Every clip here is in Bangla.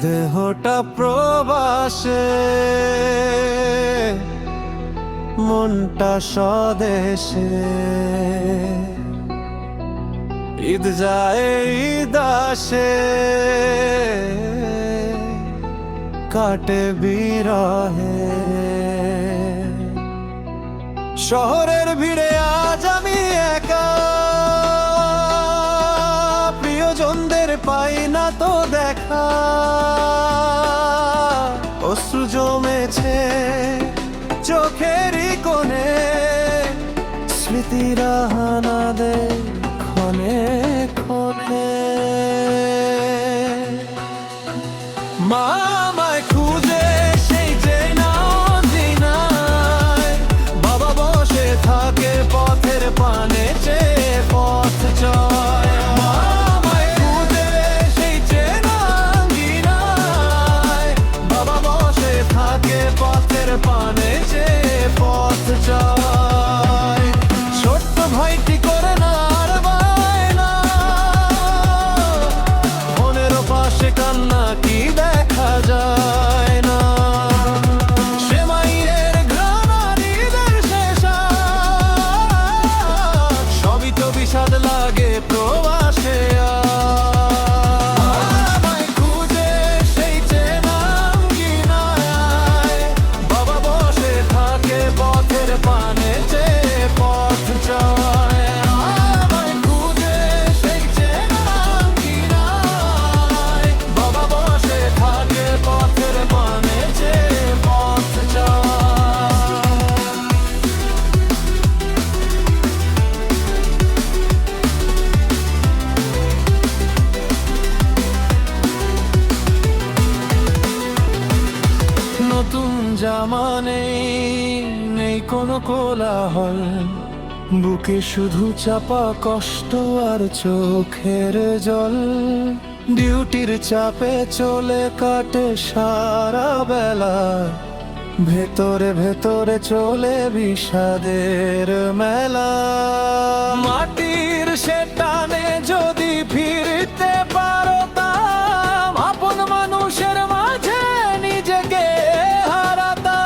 দেহটা প্রবাসে, মনটা স্বদেশে। ঈদ যায় ঈদ আসে, কাটে বিরহে। শহরের ভিড়ে আজ আমি একা, প্রিয়জনদের পাই না তো দেখা। অশ্রু জমেছে চোখেরই কোণে, স্মৃতিরা হানা দেয় ক্ষণে ক্ষণে। মা আমায় খুঁজে সেই চেনা দিনায়, বাবা বসে থাকে পথের পানে চেয়ে পথ চয়। মা আমায় খুঁজে সেই চেনা দিনায়, বাবা বসে থাকে পথের পানে চেয়ে পথ চয়। ছোট্ট ভাইটি করে না আর বায়না, মনের পাশে কান্না কি দেখা যায় না। সে মায়ের ঘ্রাণ আর ঈদের শেষ আজ, সবই তো বিষাদ লাগে প্রবাসে আমায় খুঁজে সেই চেনা আঙ্গিনায়, বাবা বসে থাকে পথের পানে চেয়ে পথ চয়। আমায় খুঁজে সেই চেনা আঙ্গিনায়, বাবা বসে থাকে পথের পানে চেয়ে পথ চয়। নতুন জামা নেই কোনো কোলাহল, বুকে শুধু চাপা কষ্ট আর চোখের জল। ডিউটির চাপে চলে কাটে সারা বেলা, ভেতরে ভেতরে চলে বিষাদের মেলা। মাটির সে টানে যদি ফিরতে পারতাম, আপন মানুষের মাঝে নিজেকে হারাতাম।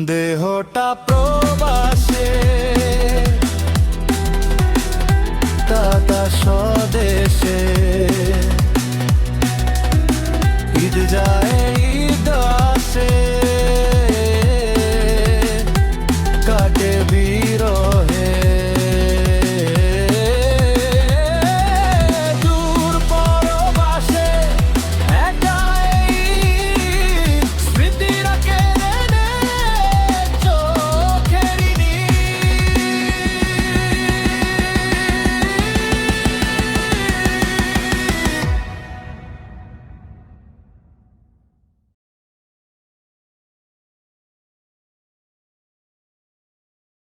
দেহটা প্রবাসে, কাটা স্বদেশে।